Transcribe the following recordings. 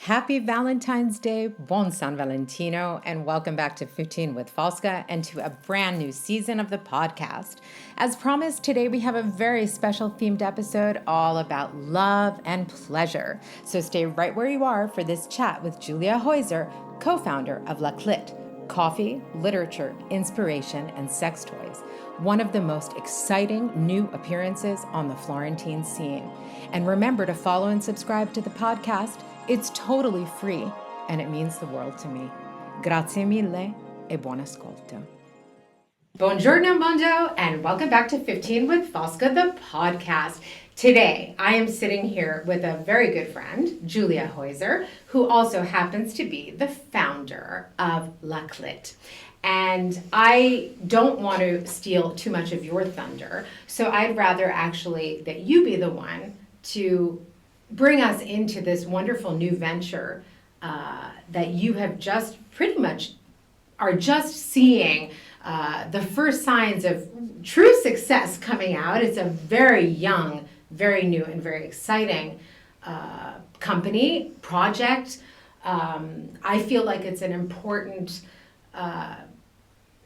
Happy Valentine's Day, Buon San Valentino, and welcome back to 15 with Fauska and to a brand new season of the podcast. As promised, today we have a very special themed episode all about love and pleasure. So stay right where you are for this chat with Giulia Heuser, co-founder of CLIT, Coffee, Literature, Inspiration, and Sex Toys, one of the most exciting new appearances on the Florentine scene. And remember to follow and subscribe to the podcast. It's totally free, and it means the world to me. Grazie mille e buon ascolto. Buongiorno, mondo, and welcome back to 15 with Fauska, the podcast. Today, I am sitting here with a very good friend, Giulia Heuser, who also happens to be the founder of CLIT. And I don't want to steal too much of your thunder, so I'd rather actually that you be the one to bring us into this wonderful new venture that you have just pretty much are just seeing the first signs of true success coming out. It's a very young, very new, and very exciting company, project. I feel like it's an important,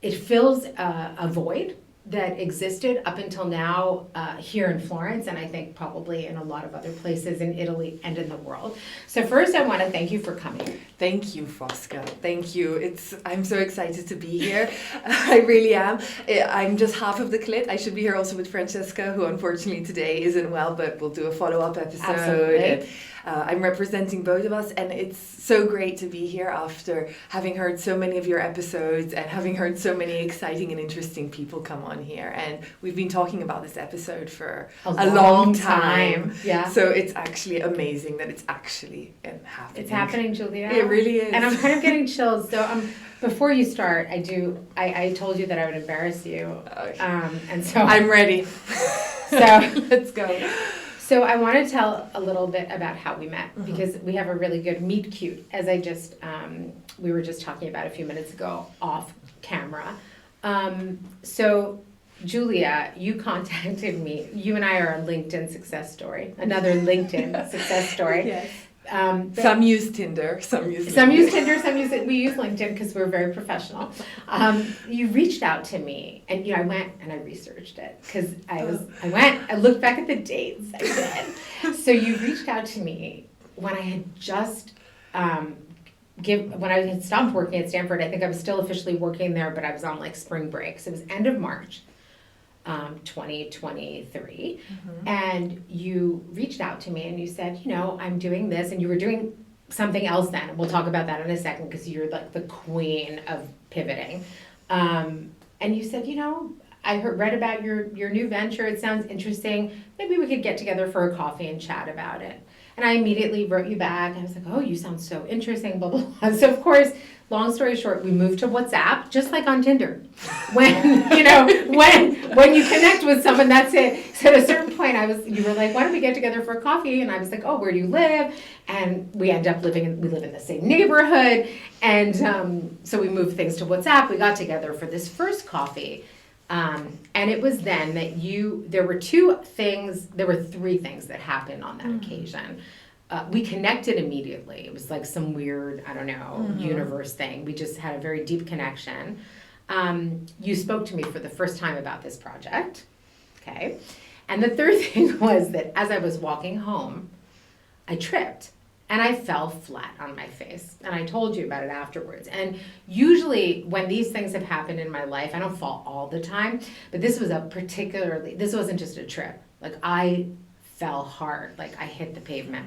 it fills a void that existed up until now here in Florence, and I think probably in a lot of other places in Italy and in the world. So first, I want to thank you for coming. Thank you, Fauska. Thank you. I'm so excited to be here. I really am. I'm just half of the CLIT. I should be here also with Francesca, who unfortunately today isn't well, but we'll do a follow-up episode. Absolutely. I'm representing both of us, and it's so great to be here after having heard so many of your episodes and having heard so many exciting and interesting people come on here. And we've been talking about this episode for a long time. Yeah. So it's actually amazing that it's actually happening. It's happening, Giulia. It really is. And I'm kind of getting chills. So before you start, I told you that I would embarrass you. And so I'm ready. So let's go. So I want to tell a little bit about how we met, because we have a really good meet cute, as we were just talking about a few minutes ago off camera. So Giulia, you contacted me. You and I are a LinkedIn success story, another LinkedIn success story. Yes. Some use Tinder, some use Tinder, we use LinkedIn because we're very professional. You reached out to me, and I went and I researched it because I looked back at the dates. I did. So you reached out to me when I had just when I had stopped working at Stanford. I think I was still officially working there, but I was on like spring break. So it was end of March. 2023, and you reached out to me and you said, I'm doing this, and you were doing something else then, and we'll talk about that in a second because you're like the queen of pivoting. And you said, I read about your new venture. It sounds interesting. Maybe we could get together for a coffee and chat about it. And I immediately wrote you back. I was like, oh, you sound so interesting, blah, blah, blah. So, of course, long story short, we moved to WhatsApp, just like on Tinder. When, when you connect with someone, that's it. So at a certain point, you were like, why don't we get together for a coffee? And I was like, oh, where do you live? And we end up we live in the same neighborhood. And so we moved things to WhatsApp. We got together for this first coffee. And it was then that there were three things that happened on that occasion. We connected immediately. It was like some weird, universe thing. We just had a very deep connection. You spoke to me for the first time about this project. Okay. And the third thing was that as I was walking home, I tripped. And I fell flat on my face. And I told you about it afterwards. And usually when these things have happened in my life, I don't fall all the time, but this wasn't just a trip. Like I fell hard, like I hit the pavement.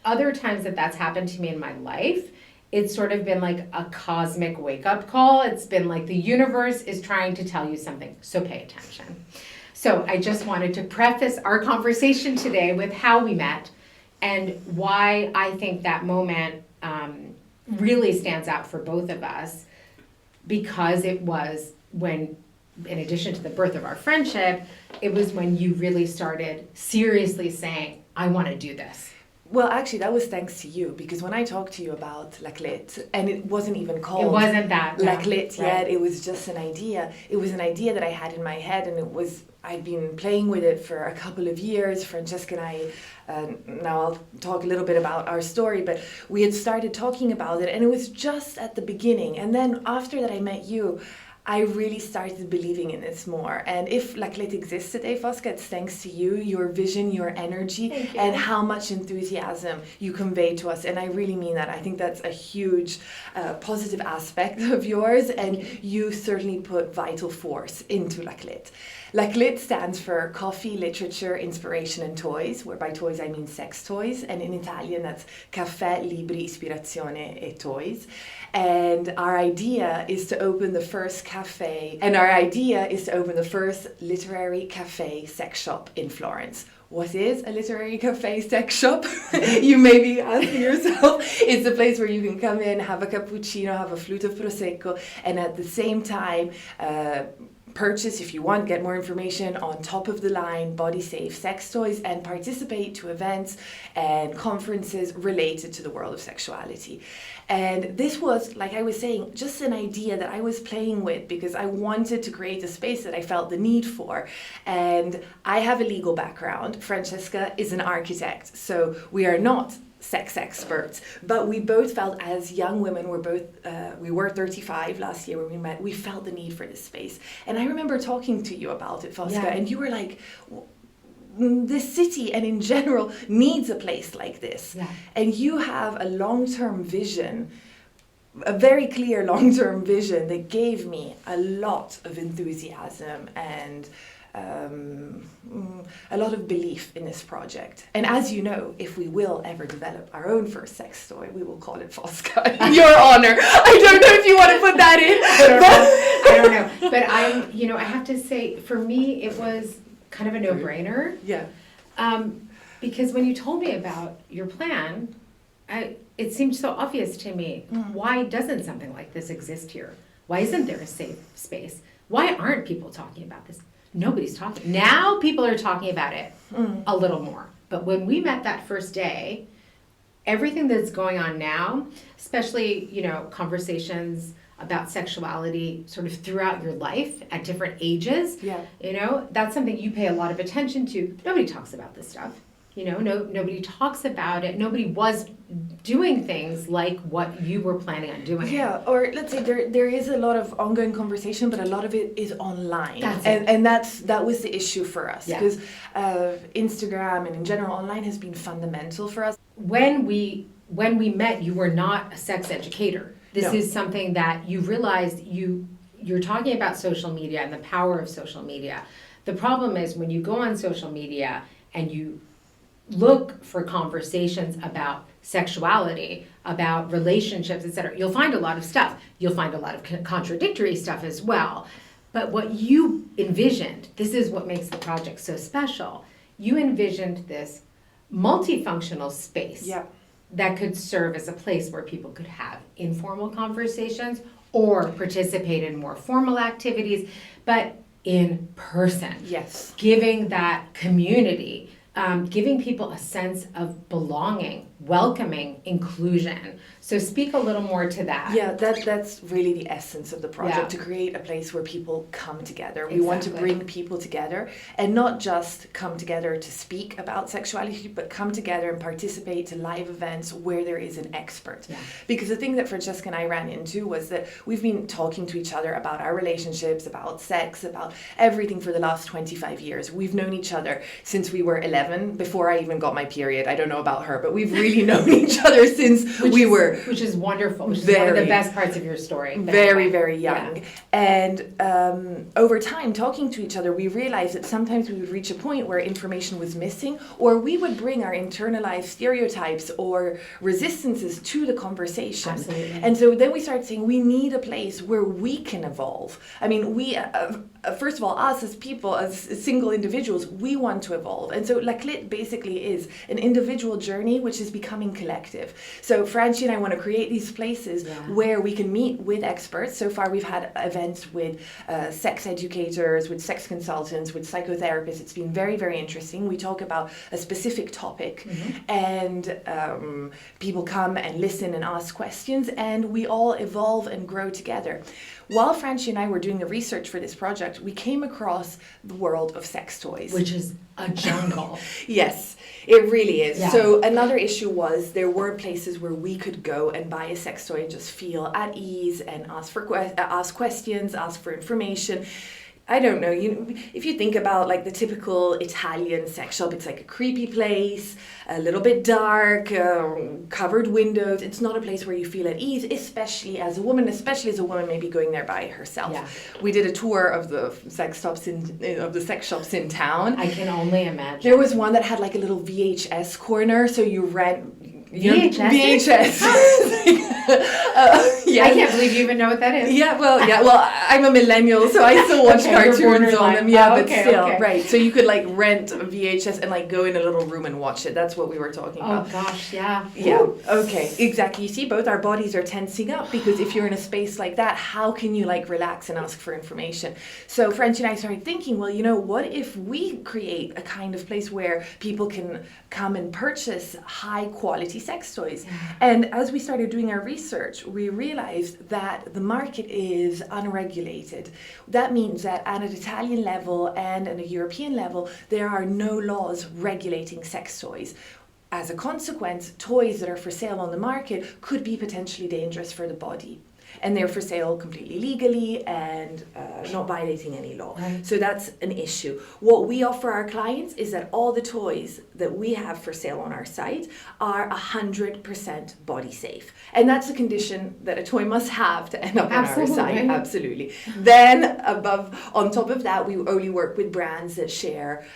Other times that's happened to me in my life, it's sort of been like a cosmic wake-up call. It's been like the universe is trying to tell you something, so pay attention. So I just wanted to preface our conversation today with how we met, and why I think that moment really stands out for both of us, because it was when, in addition to the birth of our friendship, it was when you really started seriously saying, I want to do this. Well, actually, that was thanks to you, because when I talked to you about La CLIT, and it wasn't even called It wasn't that. La No. CLIT Right. yet, it was just an idea. It was an idea that I had in my head, and I'd been playing with it for a couple of years. Francesca and I, now I'll talk a little bit about our story, but we had started talking about it, and it was just at the beginning. And then after that I met you, I really started believing in this more. And if La CLIT exists today, Fosca, it's thanks to you, your vision, your energy, Thank you. and how much enthusiasm you convey to us. And I really mean that. I think that's a huge positive aspect of yours, and you certainly put vital force into La CLIT. La CLIT stands for Coffee, Literature, Inspiration and Toys, where by toys I mean sex toys, and in Italian that's Caffè, Libri, Ispirazione e Toys. And our idea is to open the first literary cafe sex shop in Florence. What is a literary cafe sex shop? You may be asking yourself. It's a place where you can come in, have a cappuccino, have a flute of prosecco, and at the same time purchase, if you want, get more information on top of the line body safe sex toys, and participate to events and conferences related to the world of sexuality. And this was, like I was saying, just an idea that I was playing with because I wanted to create a space that I felt the need for. And I have a legal background. Francesca is an architect, so we are not sex experts, but we both felt as young women, we were 35 last year when we met, we felt the need for this space. And I remember talking to you about it, Fosca, and you were like, this city and in general needs a place like this. Yeah. And you have a long-term vision, a very clear long-term vision that gave me a lot of enthusiasm and a lot of belief in this project. And as you know, if we will ever develop our own first sex toy, we will call it Fosca in your honor. I don't know if you want to put that in. I don't know. But I have to say, for me, it was kind of a no-brainer. Yeah. Because when you told me about your plan, it seemed so obvious to me. Why doesn't something like this exist here? Why isn't there a safe space? Why aren't people talking about this? Nobody's talking. Now people are talking about it a little more. But when we met that first day, everything that's going on now, especially, conversations about sexuality sort of throughout your life at different ages, that's something you pay a lot of attention to. Nobody talks about this stuff. Nobody talks about it. Nobody was doing things like what you were planning on doing. Yeah, or let's say there is a lot of ongoing conversation, but a lot of it is online. That was the issue for us, because Instagram and in general online has been fundamental for us. When we met, you were not a sex educator. This is something that you realized you're talking about social media and the power of social media. The problem is when you go on social media and you look for conversations about sexuality, about relationships, etc., you'll find a lot of stuff. You'll find a lot of contradictory stuff as well. But what you envisioned, this is what makes the project so special. You envisioned this multifunctional space that could serve as a place where people could have informal conversations or participate in more formal activities, but in person. Yes. Giving that community, giving people a sense of belonging, welcoming, inclusion. So speak a little more to that. Yeah, that's really the essence of the project, to create a place where people come together. We want to bring people together and not just come together to speak about sexuality, but come together and participate to live events where there is an expert. Yeah. Because the thing that Francesca and I ran into was that we've been talking to each other about our relationships, about sex, about everything for the last 25 years. We've known each other since we were 11, before I even got my period. I don't know about her, but we've really known each other since we were... Which is wonderful, which is one of the best parts of your story. Very, very young. Yeah. And over time, talking to each other, we realized that sometimes we would reach a point where information was missing, or we would bring our internalized stereotypes or resistances to the conversation. Absolutely. And so then we started saying we need a place where we can evolve. I mean, we... first of all, us as people, as single individuals, we want to evolve. And so La CLIT basically is an individual journey which has become becoming collective. So Francie and I want to create these places where we can meet with experts. So far we've had events with sex educators, with sex consultants, with psychotherapists. It's been very, very interesting. We talk about a specific topic and people come and listen and ask questions, and we all evolve and grow together. While Francie and I were doing the research for this project, we came across the world of sex toys. Which is a jungle. Yes, it really is. Yeah. So another issue was there were places where we could go and buy a sex toy and just feel at ease and ask questions, ask for information. I don't know, if you think about like the typical Italian sex shop, it's like a creepy place, a little bit dark, covered windows. It's not a place where you feel at ease, especially as a woman maybe going there by herself. Yeah. We did a tour of the sex shops in town. I can only imagine. There was one that had like a little VHS corner, so you rent VHS. Yeah. I can't believe you even know what that is. Yeah, well, I'm a millennial, so I still watch cartoons on them. Yeah, but still, right. So you could like rent a VHS and like go in a little room and watch it. That's what we were talking about. Oh gosh, yeah. Yeah. Okay. Exactly. You see, both our bodies are tensing up because if you're in a space like that, how can you like relax and ask for information? So Francie and I started thinking, well, what if we create a kind of place where people can come and purchase high quality sex toys? And as we started doing our research, we realized that the market is unregulated. That means that at an Italian level and at a European level, there are no laws regulating sex toys. As a consequence, toys that are for sale on the market could be potentially dangerous for the body. And they're for sale completely legally and not violating any law. Right. So that's an issue. What we offer our clients is that all the toys that we have for sale on our site are 100% body safe. And that's a condition that a toy must have to end up on our site. Absolutely. Then on top of that, we only work with brands that share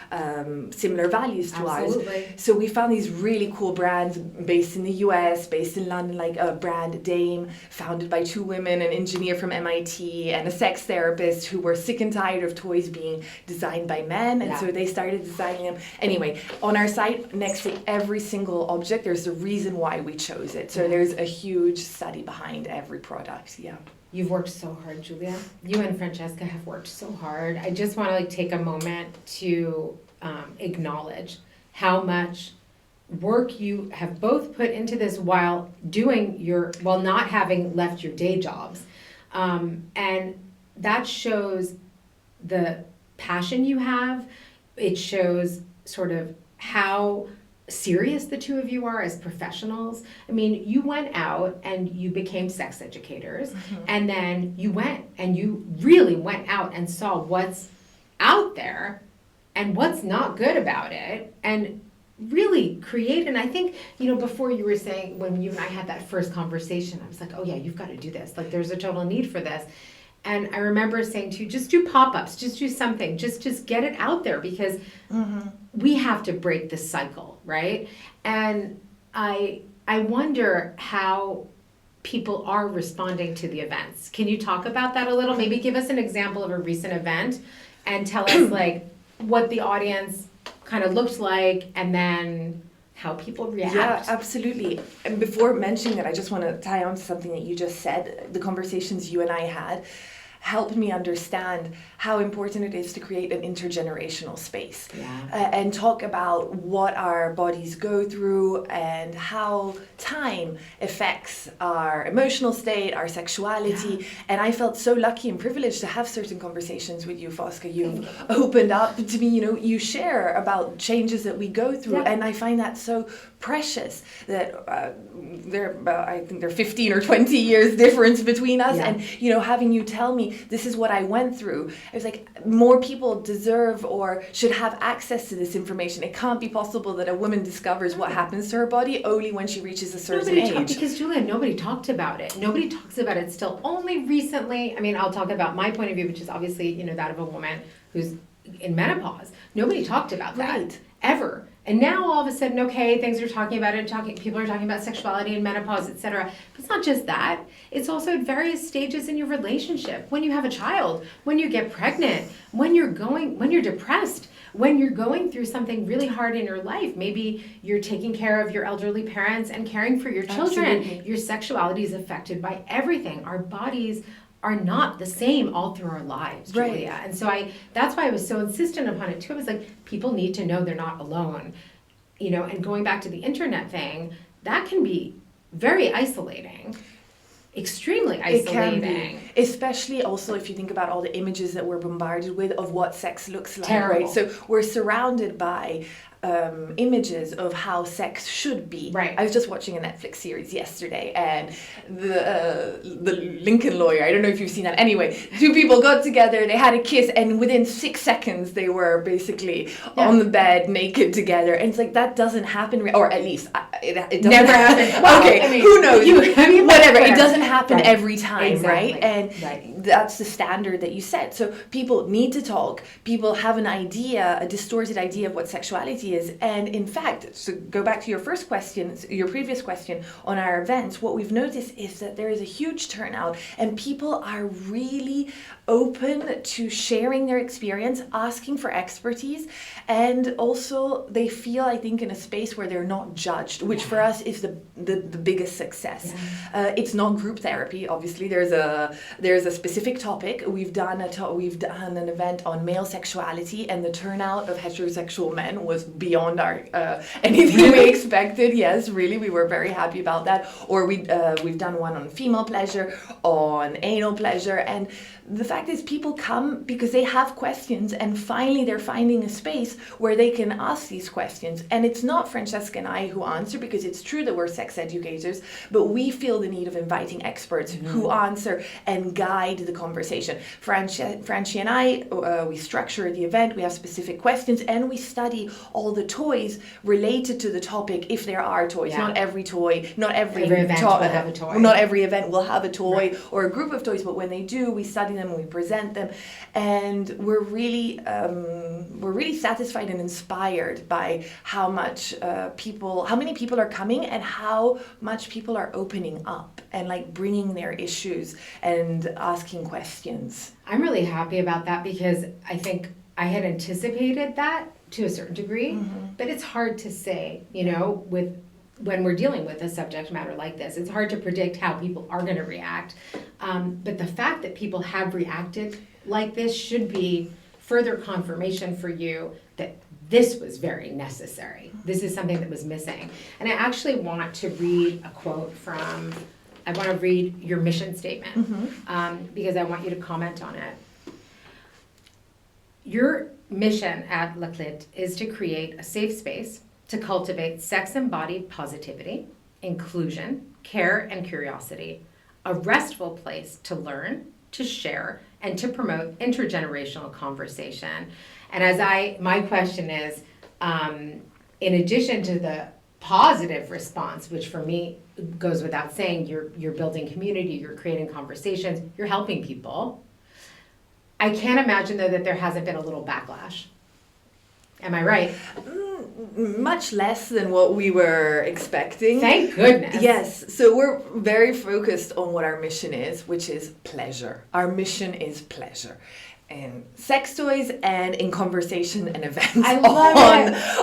similar values to ours. So we found these really cool brands based in the US, based in London, like a brand Dame, founded by two women, an engineer from MIT and a sex therapist who were sick and tired of toys being designed by men, and so they started designing them. Anyway, on our site, next to every single object, there's a reason why we chose it. So there's a huge study behind every product. Yeah. You've worked so hard, Giulia. You and Francesca have worked so hard. I just want to take a moment to acknowledge how much work you have both put into this while not having left your day jobs. And that shows the passion you have. It shows sort of how serious the two of you are as professionals. I mean, you went out and you became sex educators, and then you really went out and saw what's out there and what's not good about it, and really create. And I think, before you were saying, when you and I had that first conversation, I was like, oh yeah, you've got to do this. Like, there's a total need for this. And I remember saying to you, just do pop-ups, just do something, just get it out there, because we have to break the cycle, right? And I wonder how people are responding to the events. Can you talk about that a little? Maybe give us an example of a recent event and tell us like what the audience kind of looked like, and then how people react. Yeah, absolutely. And before mentioning that, I just want to tie on to something that you just said. The conversations you and I had helped me understand how important it is to create an intergenerational space and talk about what our bodies go through and how time affects our emotional state, our sexuality. And I felt so lucky and privileged to have certain conversations with you, Fosca. You've opened up to me, you share about changes that we go through. And I find that so precious that I think there are 15 or 20 years difference between us. And, having you tell me, this is what I went through. I was like, more people deserve or should have access to this information. It can't be possible that a woman discovers what happens to her body only when she reaches a certain age. Because, Giulia, nobody talked about it. Nobody talks about it still. Only recently, I mean, I'll talk about my point of view, which is obviously, that of a woman who's in menopause. Nobody talked about that, ever. And now all of a sudden, okay, things are talking about it, people are talking about sexuality and menopause, etc. But it's not just that. It's also at various stages in your relationship. When you have a child, when you get pregnant, when you're depressed, when you're going through something really hard in your life, maybe you're taking care of your elderly parents and caring for your children, Absolutely. your sexuality is affected by everything. Our bodies are not the same all through our lives, Right. Giulia. And so that's why I was so insistent upon it too. I was like, people need to know they're not alone. You know, and going back to the internet thing, that can be very isolating. Extremely isolating. It can be, especially also if you think about all the images that we're bombarded with of what sex looks like, Terrible. right? So we're surrounded by images of how sex should be. Right. I was just watching a Netflix series yesterday, and the Lincoln lawyer, I don't know if you've seen that. Anyway, two people got together, they had a kiss, and within 6 seconds they were basically on the bed naked together. And it's like, that doesn't happen, or at least it doesn't Never happens. Well, okay, I mean, who knows? Whatever, it fair. doesn't happen Right. every time, Exactly. right? And that's the standard that you set. So people need to talk. People have an idea, a distorted idea of what sexuality is. And in fact, to go back to your first question, your previous question on our events, what we've noticed is that there is a huge turnout and people are really open to sharing their experience, asking for expertise, and also they feel, I think, in a space where they're not judged, which for us is the biggest success. It's not group therapy, obviously. There's a specific topic. We've done an event on male sexuality, and the turnout of heterosexual men was beyond our anything we expected. Yes, really, we were very happy about that. Or we've done one on female pleasure, on anal pleasure, and the fact is people come because they have questions, and finally they're finding a space where they can ask these questions. And it's not Francesca and I who answer, because it's true that we're sex educators, but we feel the need of inviting experts who answer and guide the conversation. Francie and I, we structure the event, we have specific questions, and we study all the toys related to the topic, if there are toys. Yeah. Not every toy, not every event will have a toy. Not every event will have a toy Right. or a group of toys, but when they do, we study them, we present them, and we're really satisfied and inspired by how many people are coming, and how much people are opening up and like bringing their issues and asking questions. I'm really happy about that, because I think I had anticipated that to a certain degree, but it's hard to say, you know, when we're dealing with a subject matter like this. It's hard to predict how people are going to react. But the fact that people have reacted like this should be further confirmation for you that this was very necessary. This is something that was missing. And I actually want to read a quote I want to read your mission statement, because I want you to comment on it. Your mission at the CLIT is to create a safe space to cultivate sex-embodied positivity, inclusion, care, and curiosity, a restful place to learn, to share, and to promote intergenerational conversation. And my question is, in addition to the positive response, which for me goes without saying, you're building community, you're creating conversations, you're helping people. I can't imagine though that there hasn't been a little backlash. Am I right? Much less than what we were expecting. Thank goodness. Yes, so we're very focused on what our mission is, which is pleasure. Our mission is pleasure. In sex toys and in conversation and events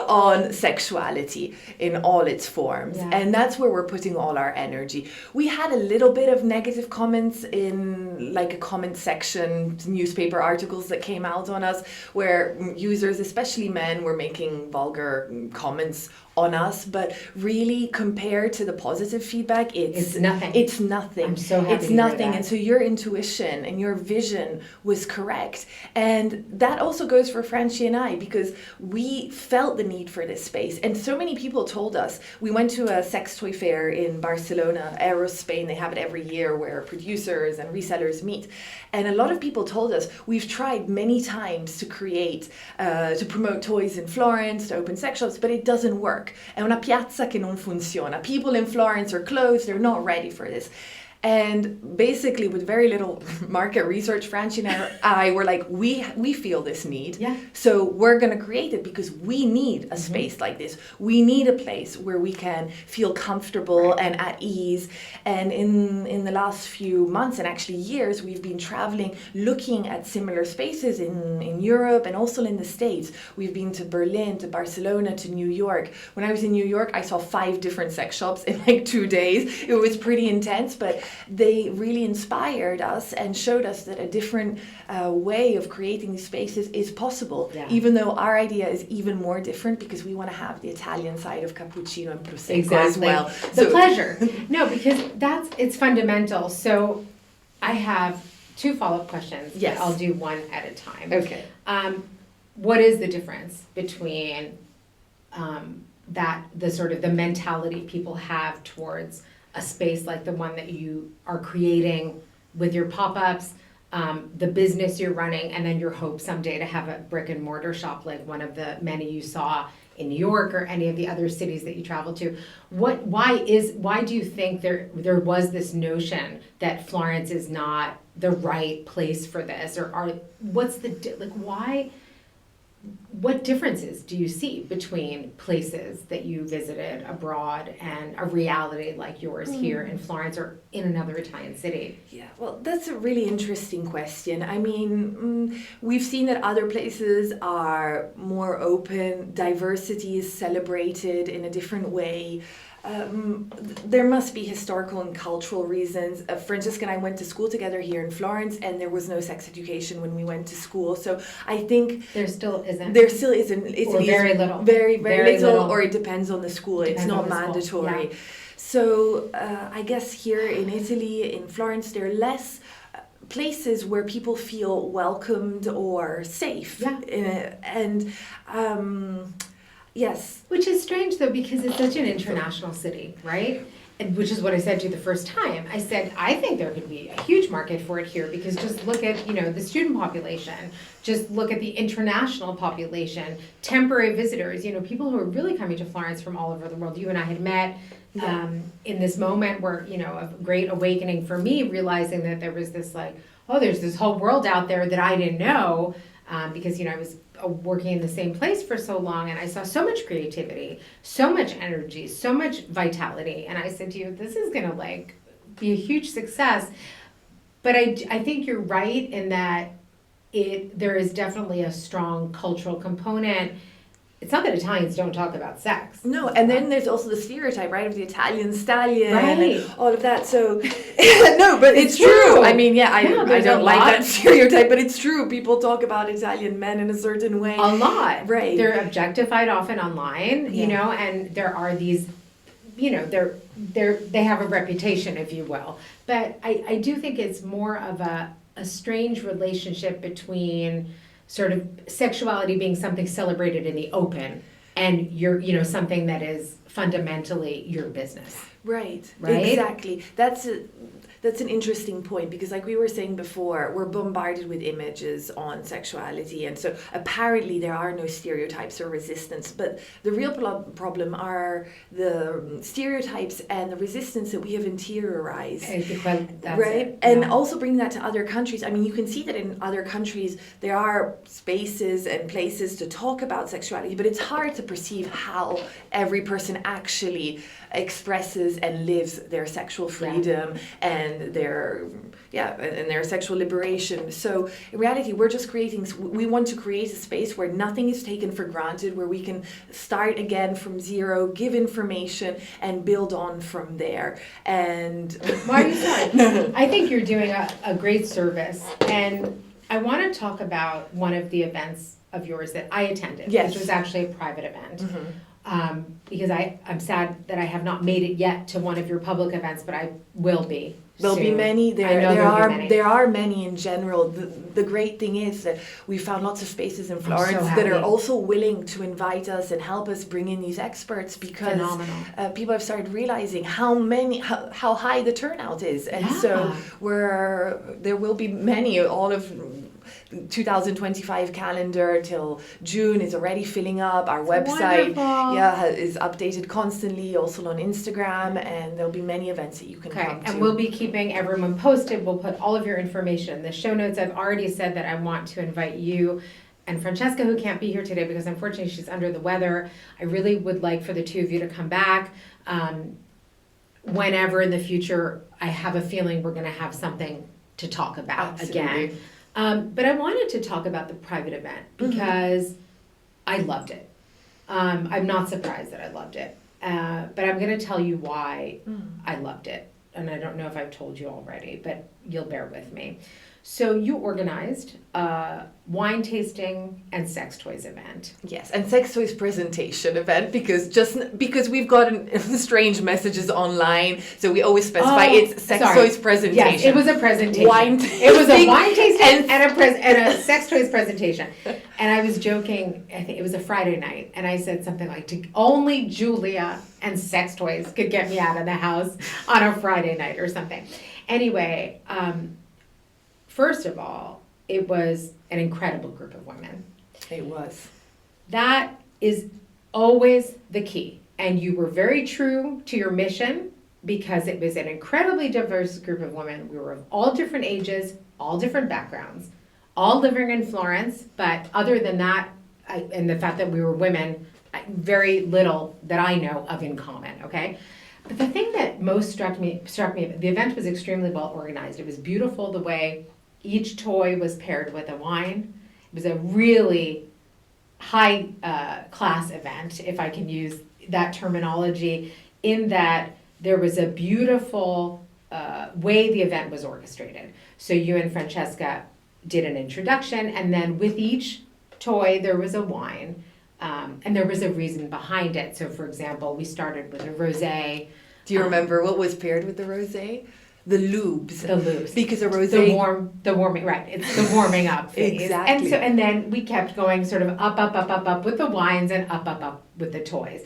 on sexuality in all its forms. Yeah. And that's where we're putting all our energy. We had a little bit of negative comments in like a comment section, newspaper articles that came out on us, where users, especially men, were making vulgar comments on us, but really compared to the positive feedback, it's nothing. It's nothing. I'm so happy It's to hear nothing. that. And so your intuition and your vision was correct. And that also goes for Francie and I, because we felt the need for this space. And so many people told us. We went to a sex toy fair in Barcelona, Eros, Spain. They have it every year, where producers and resellers meet. And a lot of people told us, we've tried many times to create, to promote toys in Florence, to open sex shops, but it doesn't work. È una piazza che non funziona. People in Florence are closed, they're not ready for this. And basically, with very little market research, Francie and I were like, we feel this need. Yeah. So we're going to create it because we need a space like this. We need a place where we can feel comfortable and at ease. And in the last few months and actually years, we've been traveling, looking at similar spaces in Europe and also in the States. We've been to Berlin, to Barcelona, to New York. When I was in New York, I saw 5 different sex shops in like 2 days. It was pretty intense, but they really inspired us and showed us that a different way of creating these spaces is possible, even though our idea is even more different because we want to have the Italian side of cappuccino and prosecco as well. The pleasure. No, because it's fundamental. So I have 2 follow-up questions. Yes. I'll do one at a time. Okay. What is the difference between the sort of the mentality people have towards a space like the one that you are creating with your pop-ups, the business you're running, and then your hope someday to have a brick and mortar shop like one of the many you saw in New York or any of the other cities that you traveled to? Why do you think there was this notion that Florence is not the right place for this, or what differences do you see between places that you visited abroad and a reality like yours here in Florence or in another Italian city? Yeah, well, that's a really interesting question. I mean, we've seen that other places are more open, diversity is celebrated in a different way. There must be historical and cultural reasons. Francesca and I went to school together here in Florence, and there was no sex education when we went to school. So I think there still isn't. Italy or very little. Very little, or it depends on the school. It's not mandatory. Yeah. So I guess here in Italy, in Florence, there are less places where people feel welcomed or safe. Yeah. Yes. Which is strange, though, because it's such an international city, right? And which is what I said to you the first time. I said, I think there could be a huge market for it here because just look at, the student population. Just look at the international population, temporary visitors, people who are really coming to Florence from all over the world. You and I had met in this moment where, a great awakening for me, realizing that there was this there's this whole world out there that I didn't know because, I was working in the same place for so long, and I saw so much creativity, so much energy, so much vitality, and I said to you, this is gonna be a huge success. But I think you're right in that there is definitely a strong cultural component. It's not that Italians don't talk about sex. No, and then there's also the stereotype, right, of the Italian stallion and all of that. So, no, but it's true. I mean, I don't like that stereotype, but it's true. People talk about Italian men in a certain way. A lot. Right. They're objectified often online, and there are these, they have a reputation, if you will. But I do think it's more of a strange relationship between sort of sexuality being something celebrated in the open and something that is fundamentally your business. Right? Exactly. That's an interesting point because like we were saying before, we're bombarded with images on sexuality, and so apparently there are no stereotypes or resistance, but the real problem are the stereotypes and the resistance that we have interiorized. Right? And also bring that to other countries. I mean, you can see that in other countries there are spaces and places to talk about sexuality, but it's hard to perceive how every person actually expresses and lives their sexual freedom and their sexual liberation. So in reality, we want to create a space where nothing is taken for granted, where we can start again from zero, give information, and build on from there. And why are you sorry? I think you're doing a great service, and I want to talk about one of the events of yours that I attended, which was actually a private event. Mm-hmm. Because I'm sad that I have not made it yet to one of your public events, but I will be. There'll be many. There are many in general. The great thing is that we found lots of spaces in Florence that are also willing to invite us and help us bring in these experts because people have started realizing how high the turnout is, and so there will be many. All of 2025 calendar till June is already filling up. Our website, is updated constantly, also on Instagram, and there'll be many events that you can come to. And we'll be keeping everyone posted. We'll put all of your information in the show notes. I've already said that I want to invite you and Francesca, who can't be here today because unfortunately she's under the weather. I really would like for the two of you to come back. Whenever in the future, I have a feeling we're going to have something to talk about again. But I wanted to talk about the private event because I loved it. I'm not surprised that I loved it, but I'm going to tell you why I loved it. And I don't know if I've told you already, but you'll bear with me. So you organized a wine tasting and sex toys event. Yes, and sex toys presentation event because we've gotten strange messages online, so we always specify it's sex toys presentation. Yes, it was a presentation. It was a wine tasting and a sex toys presentation. And I was joking. I think it was a Friday night, and I said something like, "Only Giulia and sex toys could get me out of the house on a Friday night," or something. Anyway. First of all, it was an incredible group of women. It was. That is always the key. And you were very true to your mission because it was an incredibly diverse group of women. We were of all different ages, all different backgrounds, all living in Florence. But other than that, and the fact that we were women, very little that I know of in common, okay? But the thing that most struck me, the event was extremely well organized. It was beautiful the way each toy was paired with a wine. It was a really high class event, if I can use that terminology, in that there was a beautiful way the event was orchestrated. So you and Francesca did an introduction, and then with each toy there was a wine, and there was a reason behind it. So for example, we started with a rosé. Do you remember what was paired with the rosé? The lubes. The lubes. Because a rosé. The warming, right. It's the warming up phase. Exactly. And then we kept going sort of up with the wines and up with the toys.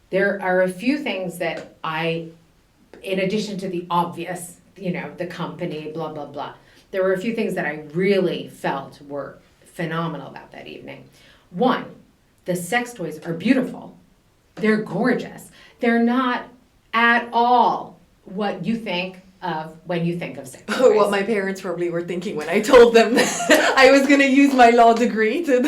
There are a few things that in addition to the obvious, the company, blah, blah, blah, there were a few things that I really felt were phenomenal about that evening. One, the sex toys are beautiful. They're gorgeous. They're not at all what you think of when you think of sex toys. What my parents probably were thinking when I told them I was going to use my law degree to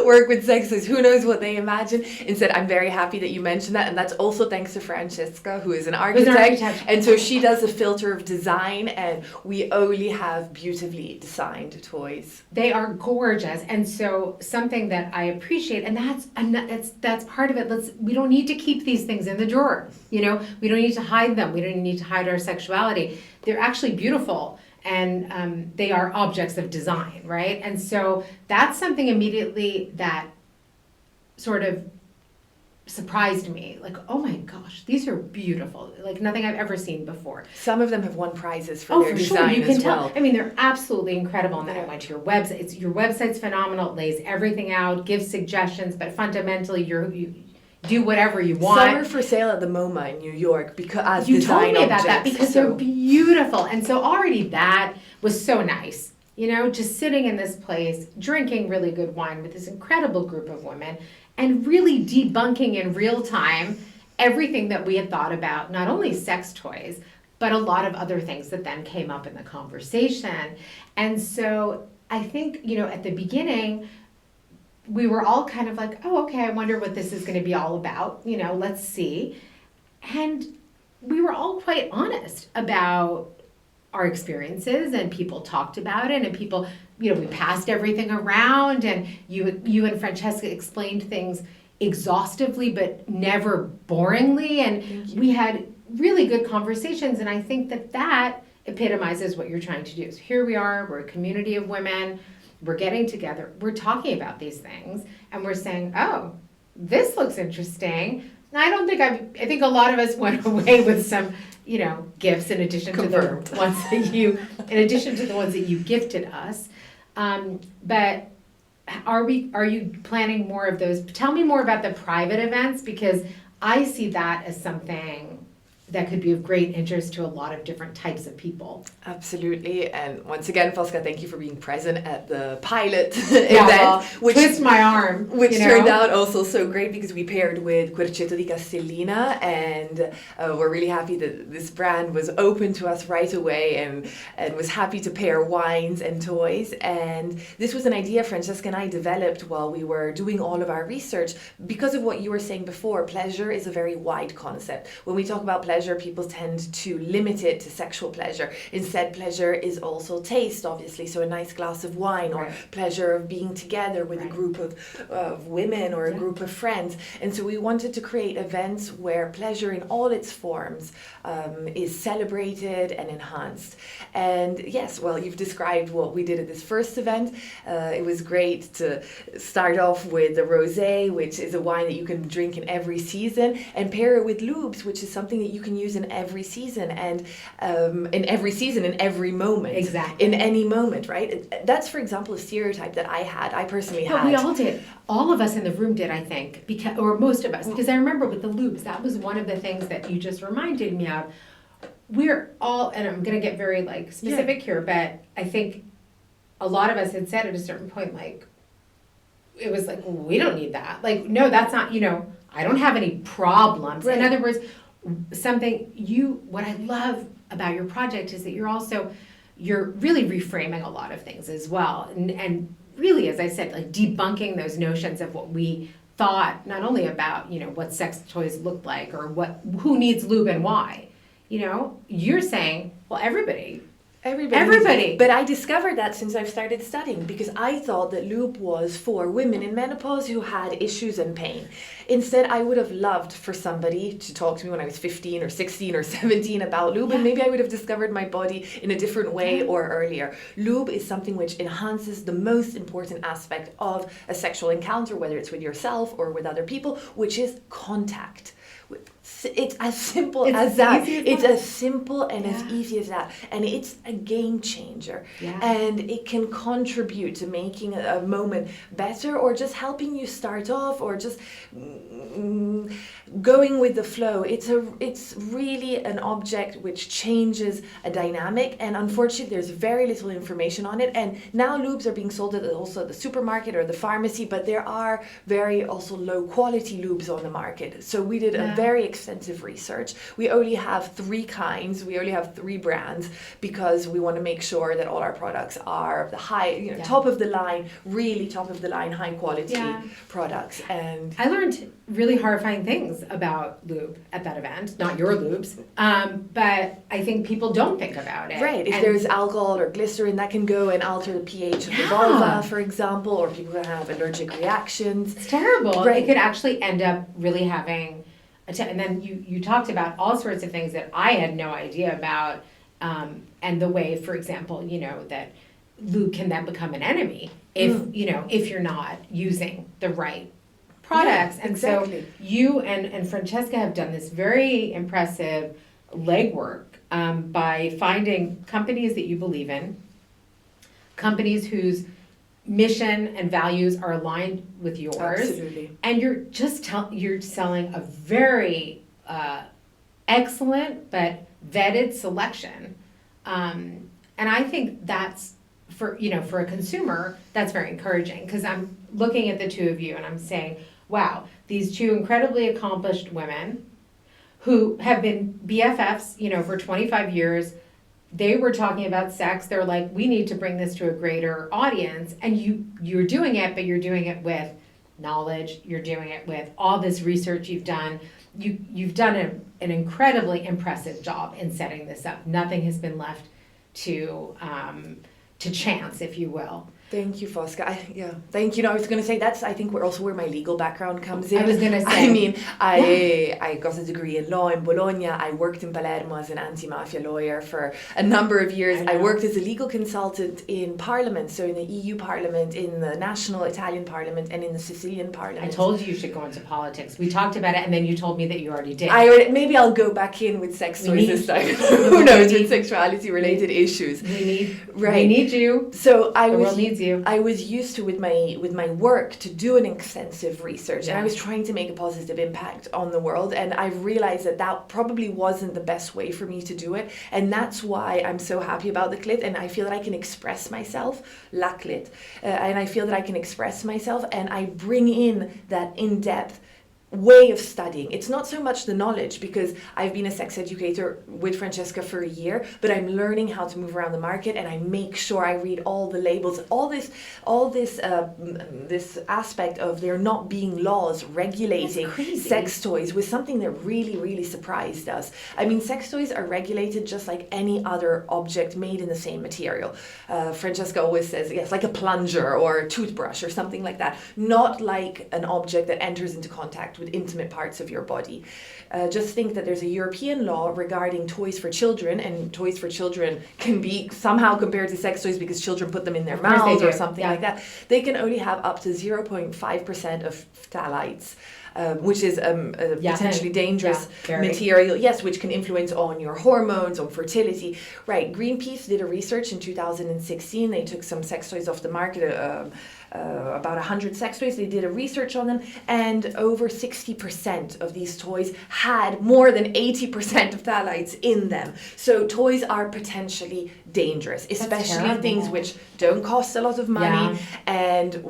work with sex toys. Who knows what they imagined? Instead, I'm very happy that you mentioned that, and that's also thanks to Francesca, who is an architect. And so she does a filter of design, and we only have beautifully designed toys. They are gorgeous, and so something that I appreciate, and that's part of it. We don't need to keep these things in the drawer. We don't need to hide them. We don't need to hide our sexuality. They're actually beautiful, and they are objects of design, right? And so that's something immediately that sort of surprised me. Like, oh my gosh, these are beautiful. Like nothing I've ever seen before. Some of them have won prizes for their design you can as tell. well. I mean, they're absolutely incredible. And then I went to your website. Your website's phenomenal. It lays everything out, gives suggestions, but fundamentally you do whatever you want. Some are for sale at the MoMA in New York because you told me about that because they're beautiful, and so already that was so nice. Just sitting in this place, drinking really good wine with this incredible group of women, and really debunking in real time everything that we had thought about, not only sex toys, but a lot of other things that then came up in the conversation. And so I think at the beginning, we were all kind of like, oh, okay, I wonder what this is going to be all about. Let's see. And we were all quite honest about our experiences, and people talked about it, and people, we passed everything around, and you and Francesca explained things exhaustively, but never boringly. And we had really good conversations. And I think that epitomizes what you're trying to do. So here we are, we're a community of women. We're getting together, we're talking about these things, and we're saying, oh, this looks interesting. I think a lot of us went away with some, gifts in addition to the ones that you gifted us. But are you planning more of those? Tell me more about the private events, because I see that as something that could be of great interest to a lot of different types of people. Absolutely. And once again, Fosca, thank you for being present at the pilot Yeah, event. well, twist my arm. Which you know? turned out also so great because we paired with Querceto di Castellina, and we're really happy that this brand was open to us right away and was happy to pair wines and toys. And this was an idea Francesca and I developed while we were doing all of our research. Because of what you were saying before, pleasure is a very wide concept. When we talk about pleasure, people tend to limit it to sexual pleasure. Instead, pleasure is also taste, obviously. So a nice glass of wine, or pleasure of being together with a group of women or a group of friends. And so we wanted to create events where pleasure in all its forms is celebrated and enhanced. And yes, well, you've described what we did at this first event. It was great to start off with the rosé, which is a wine that you can drink in every season, and pair it with lubes, which is something that you can use in every season, and in every moment. Exactly. In any moment, right? That's, for example, a stereotype that I personally had. We all did. All of us in the room did, I think, because, or most of us, because I remember with the lubes, that was one of the things that you just reminded me of. We're all, and I'm going to get very like specific here, but I think a lot of us had said at a certain point, like, it was like, we don't need that. Like, no, that's not, I don't have any problems. Right. In other words, what I love about your project is that you're really reframing a lot of things as well. And really, as I said, like debunking those notions of what we thought, not only about, what sex toys looked like or who needs lube and why. You're saying, well, everybody. But I discovered that since I've started studying, because I thought that lube was for women in menopause who had issues and pain. Instead, I would have loved for somebody to talk to me when I was 15 or 16 or 17 about lube, and maybe I would have discovered my body in a different way or earlier. Lube is something which enhances the most important aspect of a sexual encounter, whether it's with yourself or with other people, which is contact. It's as simple as that. It's as simple and as easy as that. And it's a game changer. Yeah. And it can contribute to making a moment better, or just helping you start off, or just going with the flow. It's really an object which changes a dynamic. And unfortunately, there's very little information on it. And now lubes are being sold at also the supermarket or the pharmacy, but there are very also low quality lubes on the market. So we did a very extensive research. We only have 3 kinds. We only have 3 brands, because we want to make sure that all our products are the high, top of the line, really top of the line, high quality products. And I learned really horrifying things about lube at that event. Not your lubes, but I think people don't think about it. Right. If there's alcohol or glycerin, that can go and alter the pH of the vulva, for example, or people can have allergic reactions. It's terrible. Right. It could actually end up really having. And then you talked about all sorts of things that I had no idea about, and the way, for example, that lube can then become an enemy if you're not using the right products. And so you and Francesca have done this very impressive legwork by finding companies that you believe in, companies whose mission and values are aligned with yours. Absolutely. And you're selling a very excellent but vetted selection. And I think that's for a consumer, that's very encouraging, because I'm looking at the two of you and I'm saying, wow, these 2 incredibly accomplished women who have been BFFs, for 25 years. They were talking about sex. They're like, we need to bring this to a greater audience. And you're doing it, but you're doing it with knowledge. You're doing it with all this research you've done. You've done an incredibly impressive job in setting this up. Nothing has been left to chance, if you will. Thank you, Fosca. Thank you. No, I was going to say I think where my legal background comes in. I was going to say. I got a degree in law in Bologna. I worked in Palermo as an anti-mafia lawyer for a number of years. I worked as a legal consultant in Parliament, so in the EU Parliament, in the national Italian Parliament, and in the Sicilian Parliament. I told you should go into politics. We talked about it, and then you told me that you already did. Maybe I'll go back in with sex toys this time. Who knows, with sexuality-related issues. We need you. So the world needs feeds you. I was used to with my work to do an extensive research, and I was trying to make a positive impact on the world, and I realized that probably wasn't the best way for me to do it, and that's why I'm so happy about the CLIT, and I feel that I can express myself, la CLIT, and I feel that I can express myself, and I bring in that in-depth way of studying. It's not so much the knowledge, because I've been a sex educator with Francesca for a year, but I'm learning how to move around the market, and I make sure I read all the labels, all this aspect of there not being laws regulating sex toys was something that really, really surprised us. I mean, sex toys are regulated just like any other object made in the same material. Francesca always says, yes, like a plunger or a toothbrush or something like that, not like an object that enters into contact with intimate parts of your body. Just think that there's a European law regarding toys for children, and toys for children can be somehow compared to sex toys because children put them in their mouths or something like that. They can only have up to 0.5% of phthalates, which is a potentially dangerous material, yes, which can influence on your hormones, on fertility. Right, Greenpeace did a research in 2016. They took some sex toys off the market, about 100 sex toys. They did a research on them, and over 60% of these toys had more than 80% of phthalates in them. So toys are potentially dangerous, especially things which don't cost a lot of money and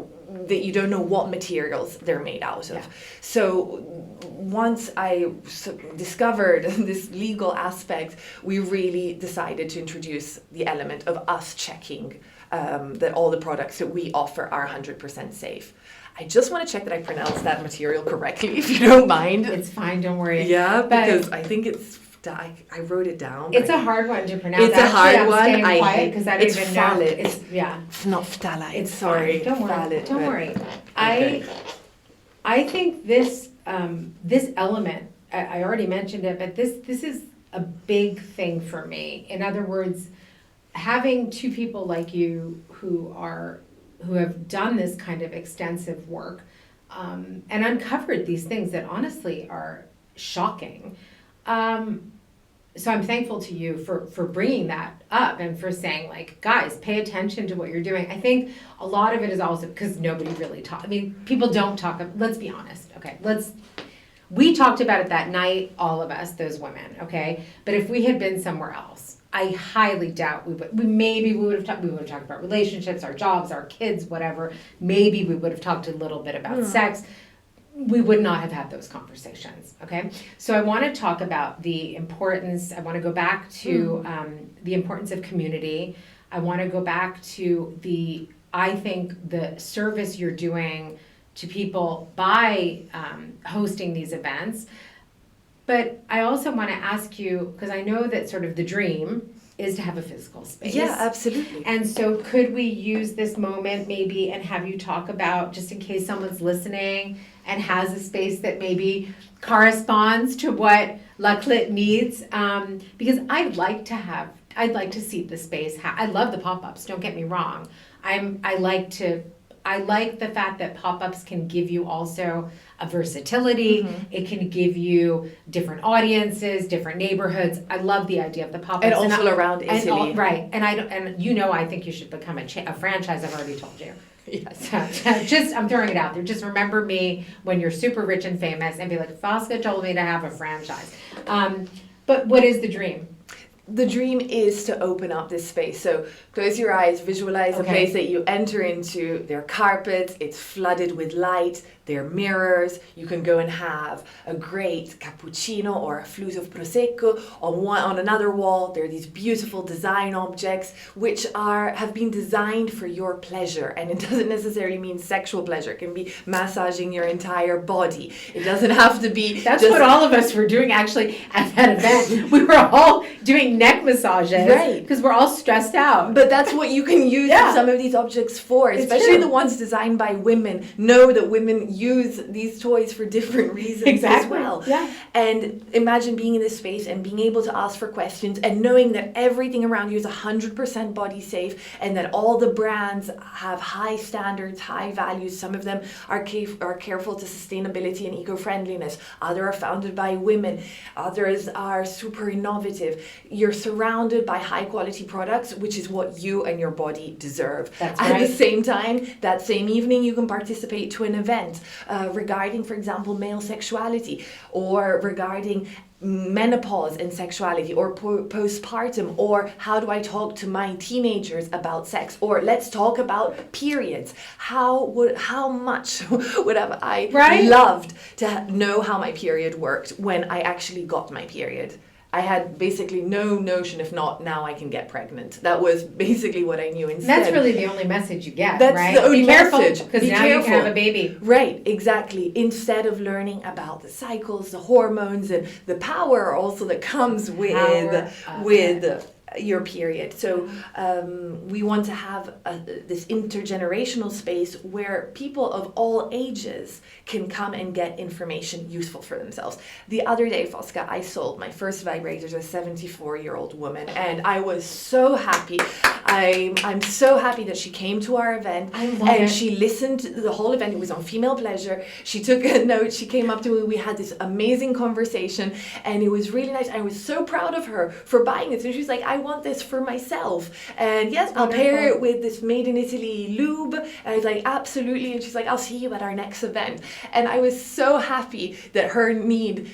that you don't know what materials they're made out of. So once I discovered this legal aspect, we really decided to introduce the element of us checking that all the products that we offer are 100% safe. I just want to check that I pronounced that material correctly, if you don't mind. It's fine, don't worry. Yeah, because I think it's, I wrote it down. It's a hard one to pronounce. It's a hard one. I hate because I don't even know. It's not phthalate. It's sorry. Don't worry. Phthalate, don't worry. Okay. I think this this element, I already mentioned it, but this is a big thing for me. In other words, having two people like you who have done this kind of extensive work and uncovered these things that honestly are shocking. So I'm thankful to you for bringing that up and for saying, like, guys, pay attention to what you're doing. I think a lot of it is also because nobody really talks. I mean, people don't talk. Let's be honest. Okay, we talked about it that night, all of us, those women. Okay, but if we had been somewhere else, I highly doubt we would have talked about relationships, our jobs, our kids, whatever. Maybe we would have talked a little bit about sex. We would not have had those conversations, okay? So I want to talk about the importance. I want to go back to the importance of community. I want to go back to I think the service you're doing to people by hosting these events. But I also want to ask you, because I know that sort of the dream is to have a physical space. Yeah, absolutely. And so could we use this moment maybe and have you talk about, just in case someone's listening and has a space that maybe corresponds to what La CLIT needs, because I'd like to see the space. I love the pop-ups, don't get me wrong. I like the fact that pop-ups can give you also a versatility. Mm-hmm. It can give you different audiences, different neighborhoods. I love the idea of the pop-ups. And also around Italy. Right. And I think you should become a franchise. I've already told you. Yes. So, I'm throwing it out there. Just remember me when you're super rich and famous and be like, Fosca told me to have a franchise. But what is the dream? The dream is to open up this space. So close your eyes, visualize a place that you enter into. There are carpets, it's flooded with light, there are mirrors. You can go and have a great cappuccino or a flute of prosecco. On another wall, there are these beautiful design objects which have been designed for your pleasure. And it doesn't necessarily mean sexual pleasure. It can be massaging your entire body. It doesn't have to be. That's what all of us were doing actually at that event. We were all doing neck massages. Right. Because we're all stressed out. But that's what you can use some of these objects for, especially the ones designed by women. Know that women use these toys for different reasons as well. Yeah. And imagine being in this space and being able to ask for questions and knowing that everything around you is 100% body safe and that all the brands have high standards, high values. Some of them are careful to sustainability and eco-friendliness. Others are founded by women. Others are super innovative. you're surrounded by high quality products, which is what you and your body deserve. That's At right. the same time, that same evening, you can participate to an event regarding, for example, male sexuality, or regarding menopause and sexuality, or postpartum, or how do I talk to my teenagers about sex, or let's talk about periods. How much would have I loved to know how my period worked when I actually got my period. I had basically no notion, if not, now I can get pregnant. That was basically what I knew instead. That's really the only message you get, That's right? the only Be careful, message. because Be now you careful. can have a baby. Right, exactly. Instead of learning about the cycles, the hormones, and the power also that comes with your period. So we want to have this intergenerational space where people of all ages can come and get information useful for themselves. The other day, Fosca, I sold my first vibrator to a 74-year-old woman, and I was so happy. I'm so happy that she came to our event, and she listened to the whole event. It was on female pleasure. She took a note. She came up to me. We had this amazing conversation, and it was really nice. I was so proud of her for buying it. So she was like, I want this for myself. And yes, I'll pair it with this made in Italy lube. And I was like, absolutely. And she's like, I'll see you at our next event. And I was so happy that her need,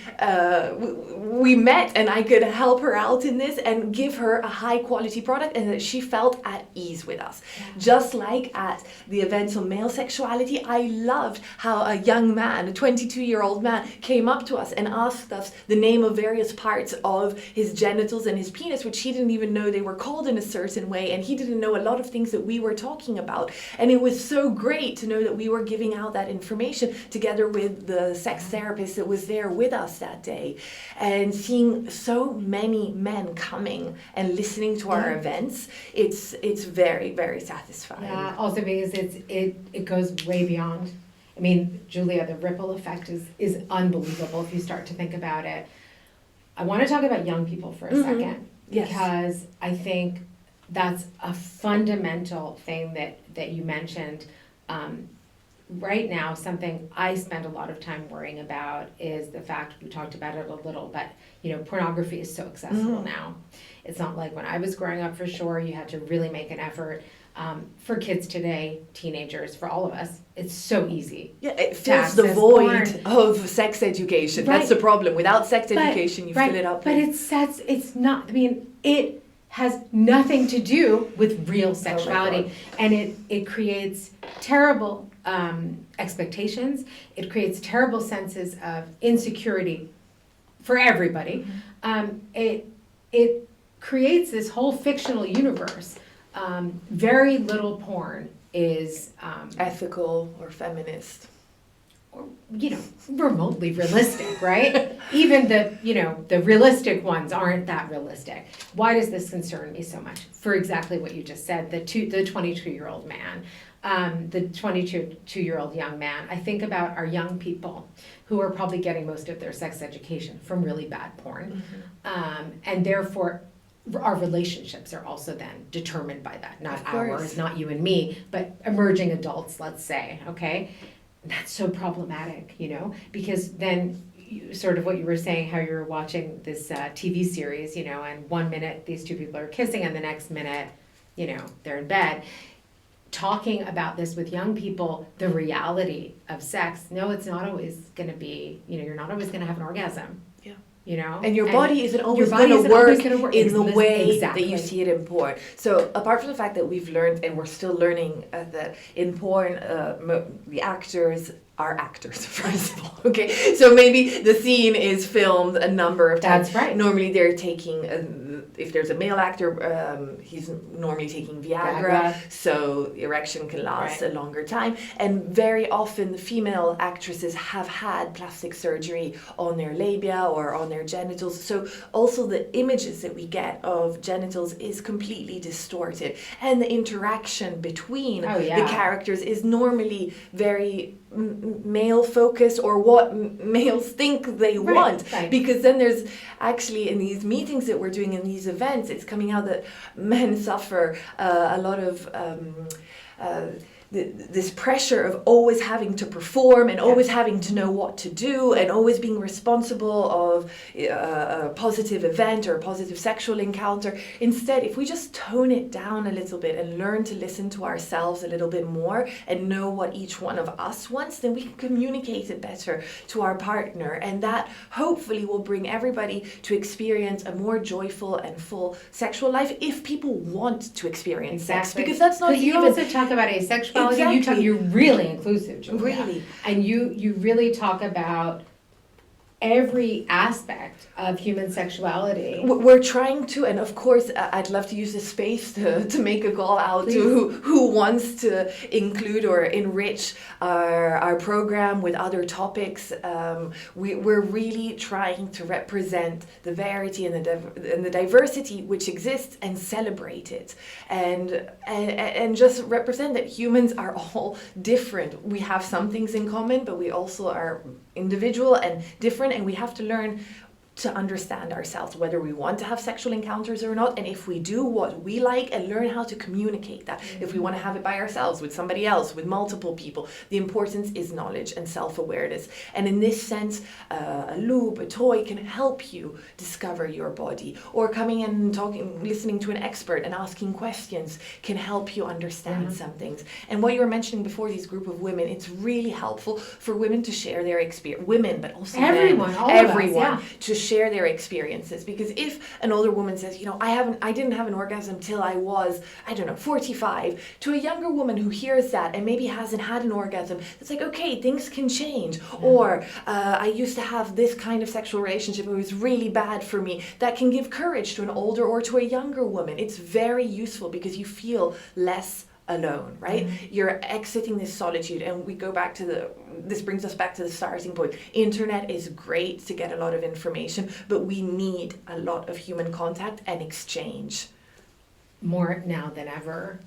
we met, and I could help her out in this and give her a high quality product, and that she felt at ease with us. Yeah. Just like at the events on male sexuality, I loved how a young man, a 22-year-old man, came up to us and asked us the name of various parts of his genitals and his penis, which he didn't even know they were called in a certain way, and he didn't know a lot of things that we were talking about. And it was so great to know that we were giving out that information together with the sex therapist that was there with us that day, and seeing so many men coming and listening to our events. It's very, very satisfying. Yeah, also because it goes way beyond. I mean, Giulia, the ripple effect is unbelievable if you start to think about it. I want to talk about young people for a second, because I think that's a fundamental thing that you mentioned. Right now, something I spend a lot of time worrying about is the fact, we talked about it a little, but pornography is so accessible now. It's not like when I was growing up, for sure, you had to really make an effort. For kids today, teenagers, for all of us, it's so easy. Yeah, it fills the void of sex education. Right. That's the problem. Without sex education, you fill it up. But it's not, I mean, it has nothing to do with real sexuality. And it creates terrible expectations. It creates terrible senses of insecurity for everybody. It creates this whole fictional universe. Very little porn is ethical or feminist, or remotely realistic, right? Even the realistic ones aren't that realistic. Why does this concern me so much? For exactly what you just said, the 22-year-old man, the 22-year-old young man. I think about our young people who are probably getting most of their sex education from really bad porn, and therefore our relationships are also then determined by that. Not ours, not you and me, but emerging adults, let's say, okay? That's so problematic, because then sort of what you were saying, how you were watching this TV series, and 1 minute these two people are kissing and the next minute, they're in bed. Talking about this with young people, the reality of sex, no, it's not always going to be, you're not always going to have an orgasm. And your body isn't always going to work in the way that you see it in porn. So apart from the fact that we've learned, and we're still learning, that in porn, the actors are actors, first of all, okay? So maybe the scene is filmed a number of times. That's right. Normally they're taking, if there's a male actor, he's normally taking Viagra, so erection can last a longer time. And very often the female actresses have had plastic surgery on their labia or on their genitals. So also the images that we get of genitals is completely distorted. And the interaction between the characters is normally very male focused, or what males think they want, because then there's actually, in these meetings that we're doing, in these events, it's coming out that men suffer a lot of this pressure of always having to perform and always having to know what to do and always being responsible of a positive event or a positive sexual encounter. Instead, if we just tone it down a little bit and learn to listen to ourselves a little bit more and know what each one of us wants, then we can communicate it better to our partner. And that hopefully will bring everybody to experience a more joyful and full sexual life if people want to experience sex. Because that's not even... You also talk about asexuality. Exactly. You're really inclusive, Giulia. Really. And you really talk about every aspect of human sexuality. We're trying to, and of course, I'd love to use this space to make a call out to who wants to include or enrich our program with other topics. We're really trying to represent the variety and the diversity which exists and celebrate it, and just represent that humans are all different. We have some things in common, but we also are individual and different, and we have to learn to understand ourselves, whether we want to have sexual encounters or not, and if we do, what we like, and learn how to communicate that. If we want to have it by ourselves, with somebody else, with multiple people, the importance is knowledge and self-awareness. And in this sense, a lube, a toy can help you discover your body, or coming and talking, listening to an expert and asking questions can help you understand some things. And what you were mentioning before, these group of women, it's really helpful for women to share their experience, women, but also everyone, men, all everyone, of us, to share their experiences. Because if an older woman says, you know, I didn't have an orgasm till I was, 45, to a younger woman who hears that and maybe hasn't had an orgasm, it's like, okay, things can change. Or I used to have this kind of sexual relationship, it was really bad for me. That can give courage to an older or to a younger woman. It's very useful because you feel less alone, right? You're exiting this solitude, and we go back to this brings us back to the starting point. Internet is great to get a lot of information, but we need a lot of human contact and exchange. More now than ever,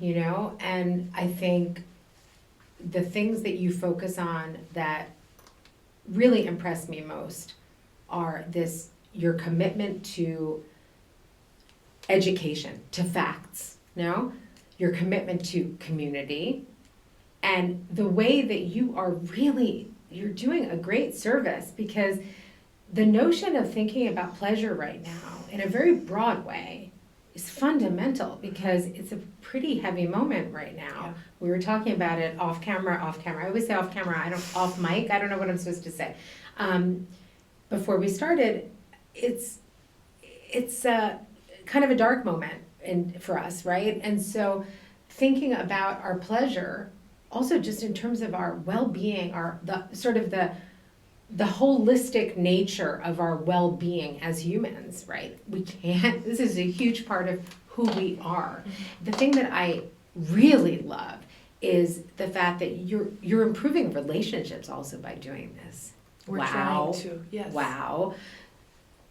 you know? And I think the things that you focus on that really impress me most are your commitment to education, to facts, no? Your commitment to community, and the way that you're doing a great service, because the notion of thinking about pleasure right now in a very broad way is fundamental, because it's a pretty heavy moment right now. Yeah. We were talking about it off camera. I always say off camera, off mic, I don't know what I'm supposed to say. Before we started, it's kind of a dark moment for us, right? And so thinking about our pleasure, also just in terms of our well-being, the holistic nature of our well-being as humans, right? This is a huge part of who we are. The thing that I really love is the fact that you're improving relationships also by doing this. We're trying to, yes. Wow.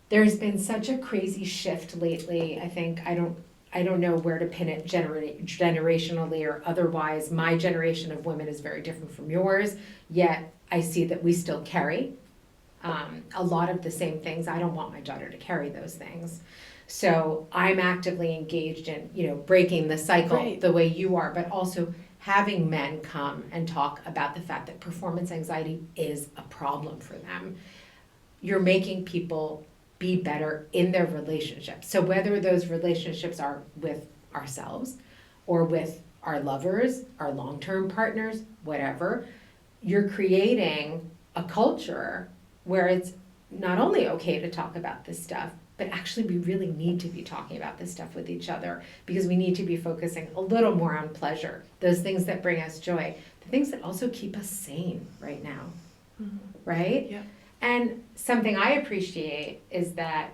There's been such a crazy shift lately. I think I don't know where to pin it generationally or otherwise. My generation of women is very different from yours, yet I see that we still carry a lot of the same things. I don't want my daughter to carry those things. So I'm actively engaged in, breaking the cycle the way you are, but also having men come and talk about the fact that performance anxiety is a problem for them. You're making people be better in their relationships. So whether those relationships are with ourselves or with our lovers, our long-term partners, whatever, you're creating a culture where it's not only okay to talk about this stuff, but actually we really need to be talking about this stuff with each other, because we need to be focusing a little more on pleasure, those things that bring us joy, the things that also keep us sane right now, right? Yeah. And something I appreciate is that,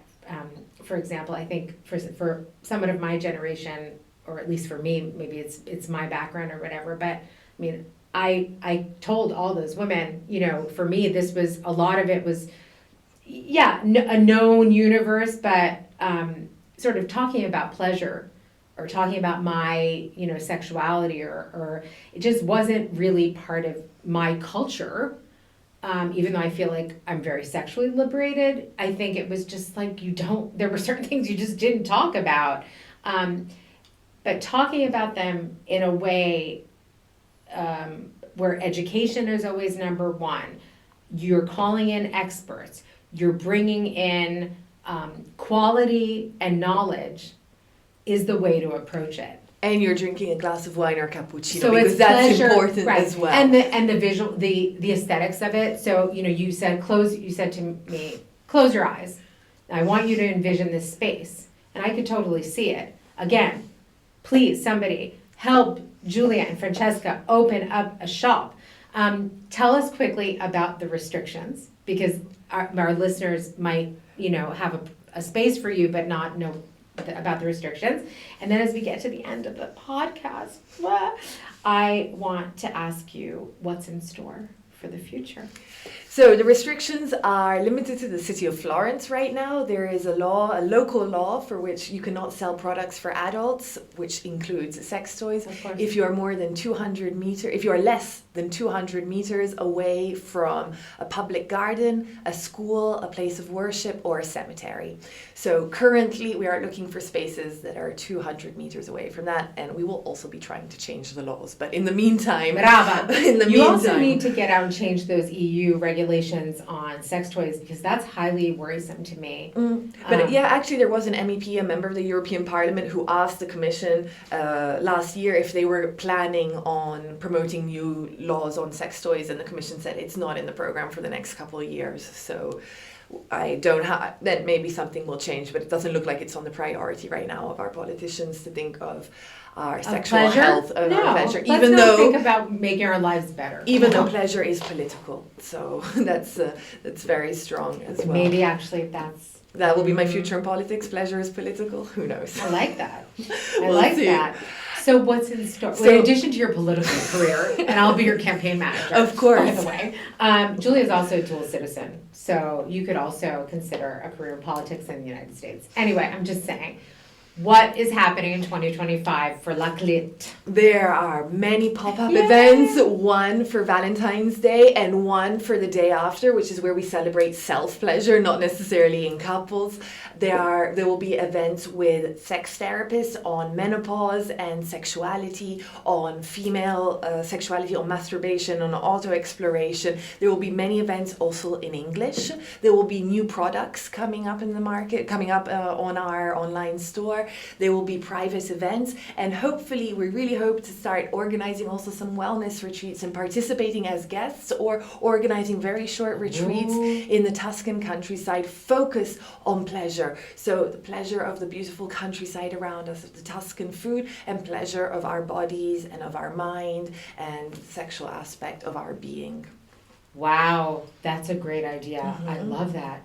for example, I think for someone of my generation, or at least for me, maybe it's my background or whatever, but I mean, I told all those women, for me, this was, a lot of it was, a known universe, but sort of talking about pleasure or talking about my, sexuality or it just wasn't really part of my culture. Even though I feel like I'm very sexually liberated, I think it was just like there were certain things you just didn't talk about. But talking about them in a way where education is always number one. You're calling in experts. You're bringing in quality and knowledge is the way to approach it. And you're drinking a glass of wine or cappuccino, So because it's that's pleasure, important right. as well. And the visual, the aesthetics of it. So, you said to me, close your eyes. I want you to envision this space. And I could totally see it. Again, please, somebody, help Giulia and Francesca open up a shop. Tell us quickly about the restrictions, because our listeners might, have a space for you, but not know about the restrictions. And then as we get to the end of the podcast, I want to ask you what's in store for the future. So the restrictions are limited to the city of Florence right now. There is a local law for which you cannot sell products for adults, which includes sex toys. Of course. If you are if you are less than 200 meters away from a public garden, a school, a place of worship, or a cemetery. So currently we are looking for spaces that are 200 meters away from that, and we will also be trying to change the laws. But in the meantime, you also need to get out and change those EU regulations on sex toys, because that's highly worrisome to me. But actually there was an MEP, a member of the European Parliament, who asked the Commission last year if they were planning on promoting new laws on sex toys, and the Commission said it's not in the program for the next couple of years. So I don't have, that maybe something will change, but it doesn't look like it's on the priority right now of our politicians to think of our sexual health and our pleasure. Even though think about making our lives better. Even though pleasure is political, so that's very strong as well. Maybe actually that will be my future in politics. Pleasure is political. Who knows? I like that. We'll like that. So what's in store? So, in addition to your political career, and I'll be your campaign manager. Of course. By the way, Giulia is also a dual citizen, so you could also consider a career in politics in the United States. Anyway, I'm just saying. What is happening in 2025 for La CLIT? There are many pop-up events, one for Valentine's Day and one for the day after, which is where we celebrate self-pleasure, not necessarily in couples. There will be events with sex therapists on menopause and sexuality, on female sexuality, on masturbation, on auto-exploration. There will be many events also in English. There will be new products coming up in the market, coming up on our online store. There will be private events, and hopefully we really hope to start organizing also some wellness retreats and participating as guests, or organizing very short retreats in the Tuscan countryside, focus on pleasure. So the pleasure of the beautiful countryside around us, of the Tuscan food, and pleasure of our bodies and of our mind and the sexual aspect of our being. Wow, that's a great idea. I love that.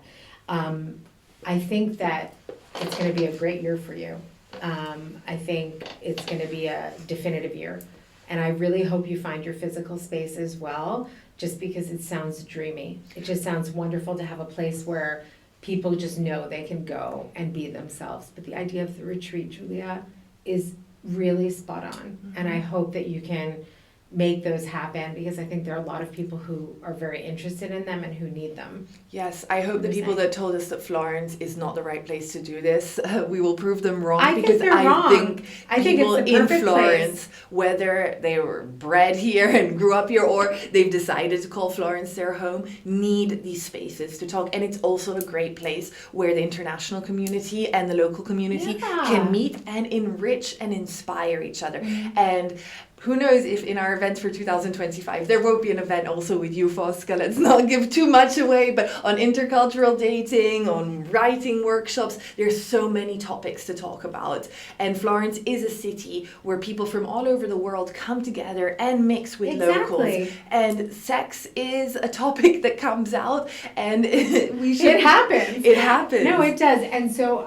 I think that it's going to be a great year for you. I think it's going to be a definitive year. And I really hope you find your physical space as well, just because it sounds dreamy. It just sounds wonderful to have a place where people just know they can go and be themselves. But the idea of the retreat, Giulia, is really spot on. And I hope that you can make those happen, because I think there are a lot of people who are very interested in them and who need them. Yes, I hope the people that told us that Florence is not the right place to do this, we will prove them wrong. I think people it's the in perfect Florence, place. Whether they were bred here and grew up here or they've decided to call Florence their home, need these spaces to talk. And it's also a great place where the international community and the local community can meet and enrich and inspire each other. And who knows if in our events for 2025 there won't be an event also with you, Fosca. Let's not give too much away, but on intercultural dating, on writing workshops, there's so many topics to talk about. And Florence is a city where people from all over the world come together and mix with locals. And sex is a topic that comes out, and it happens. It happens. No, it does. And so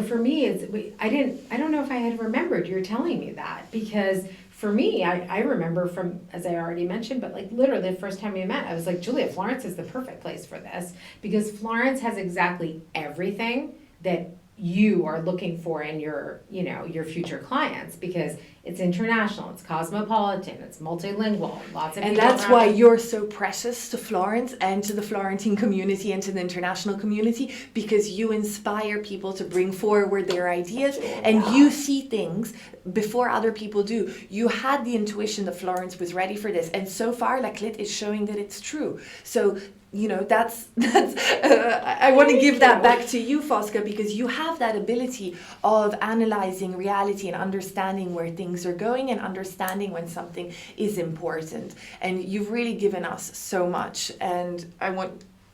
for me, I don't know if I had remembered you're telling me that, because for me, I remember from, as I already mentioned, but like literally the first time we met, I was like, Giulia, Florence is the perfect place for this, because Florence has exactly everything that you are looking for in your, your future clients, because it's international, it's cosmopolitan, it's multilingual, lots of And people that's around why the- you're so precious to Florence and to the Florentine community and to the international community, because you inspire people to bring forward their ideas and you see things before other people do. You had the intuition that Florence was ready for this, and so far La CLIT is showing that it's true. So that's I want to give that back to you, Fosca, because you have that ability of analyzing reality and understanding where things are going and understanding when something is important. And you've really given us so much. And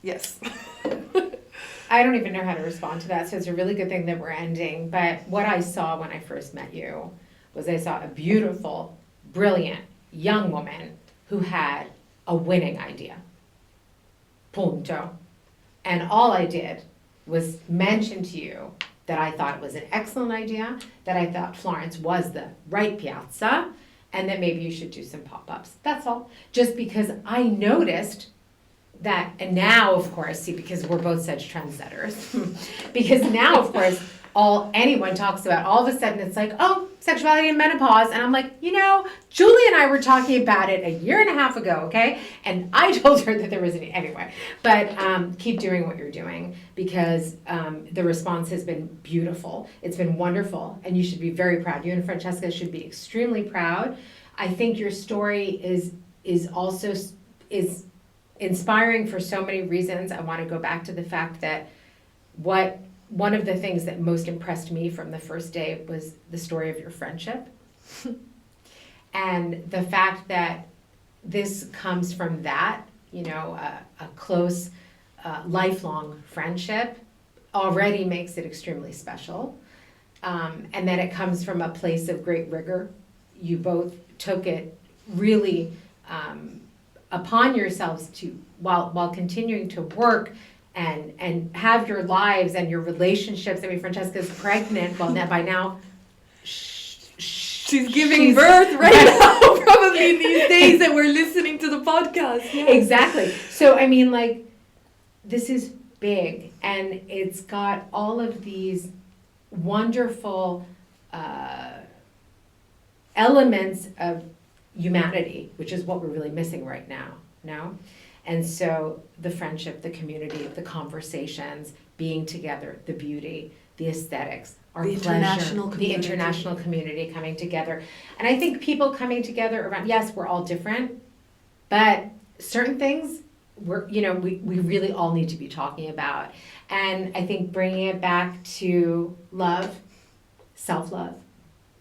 yes. I don't even know how to respond to that, so it's a really good thing that we're ending. But what I saw when I first met you was I saw a beautiful, brilliant young woman who had a winning idea. Punto. And all I did was mention to you that I thought it was an excellent idea, that I thought Florence was the right piazza, and that maybe you should do some pop-ups. That's all. Just because I noticed that, and now, of course, see, because we're both such trendsetters, because now, of course, all anyone talks about, all of a sudden it's like, oh, sexuality and menopause. And I'm like, Julie and I were talking about it a year and a half ago, okay? And I told her that there was any, anyway. But keep doing what you're doing, because the response has been beautiful. It's been wonderful, and you should be very proud. You and Francesca should be extremely proud. I think your story is also inspiring for so many reasons. I want to go back to the fact that one of the things that most impressed me from the first day was the story of your friendship. And the fact that this comes from that, a close, lifelong friendship already makes it extremely special. And that it comes from a place of great rigor. You both took it really upon yourselves to, while continuing to work and have your lives and your relationships. I mean, Francesca's pregnant. Well, by now, she's giving birth right now, probably in these days that we're listening to the podcast. Yeah. Exactly. So, I mean, this is big, and it's got all of these wonderful elements of humanity, which is what we're really missing right now. No? And so the friendship, the community, the conversations, being together, the beauty, the aesthetics, our the pleasure, the international community coming together. And I think people coming together around, yes, we're all different, but certain things we really all need to be talking about. And I think bringing it back to love, self-love,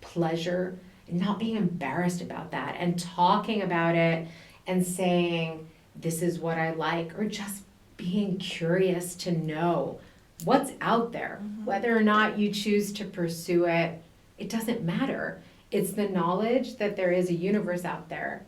pleasure, and not being embarrassed about that, and talking about it and saying, this is what I like, or just being curious to know what's out there. Mm-hmm. Whether or not you choose to pursue it, it doesn't matter. It's the knowledge that there is a universe out there.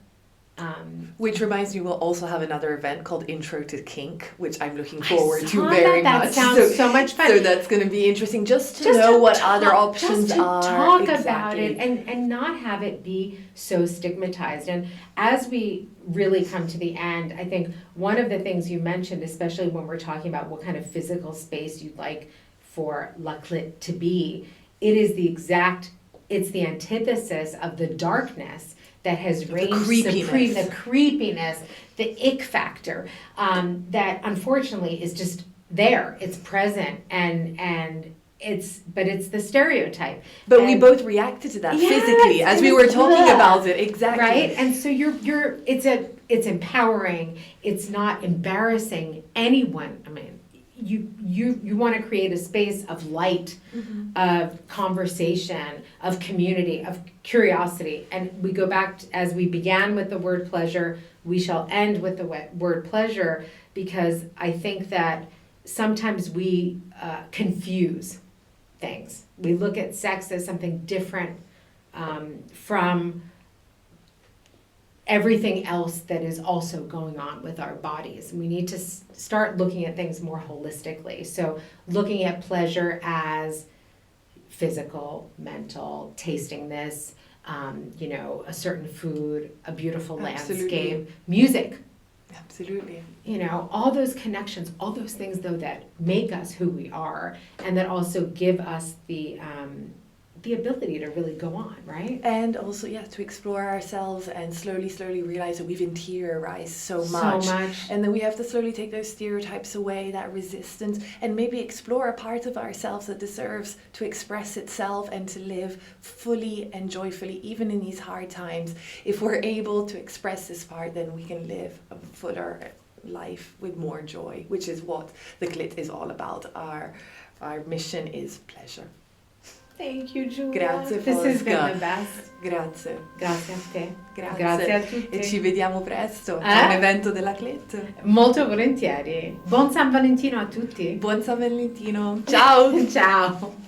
Which reminds me, we'll also have another event called Intro to Kink, which I'm looking forward to very much. That sounds so much fun. So that's going to be interesting, just to know what other options are. Just to talk about it and not have it be so stigmatized. And as we really come to the end, I think one of the things you mentioned, especially when we're talking about what kind of physical space you'd like for La CLIT to be, it's the antithesis of the darkness that has reigned supreme, the creepiness, the ick factor, that unfortunately is just there. It's present, and it's the stereotype. But we both reacted to that physically as we were talking about it. Exactly. Right? And so it's empowering. It's not embarrassing anyone. I mean, you want to create a space of light, mm-hmm. of conversation, of community, of curiosity. And we go back as we began with the word pleasure, we shall end with the word pleasure, because I think that sometimes we confuse things. We look at sex as something different from everything else that is also going on with our bodies. We need to start looking at things more holistically. So looking at pleasure as physical, mental, tasting this, a certain food, a beautiful landscape, music. Absolutely. You know, all those connections, all those things though that make us who we are, and that also give us the ability to really go on, right? And also, to explore ourselves and slowly realize that we've interiorized so much. And then we have to slowly take those stereotypes away, that resistance, and maybe explore a part of ourselves that deserves to express itself and to live fully and joyfully, even in these hard times. If we're able to express this part, then we can live a fuller life with more joy, which is what the CLIT is all about. Our mission is pleasure. Thank you, Giulia. Grazie, This has been Polska. the best. Grazie. Grazie a te. Grazie a tutti. E ci vediamo presto a un evento della CLIT. Molto volentieri. Buon San Valentino a tutti. Buon San Valentino. Ciao. Ciao.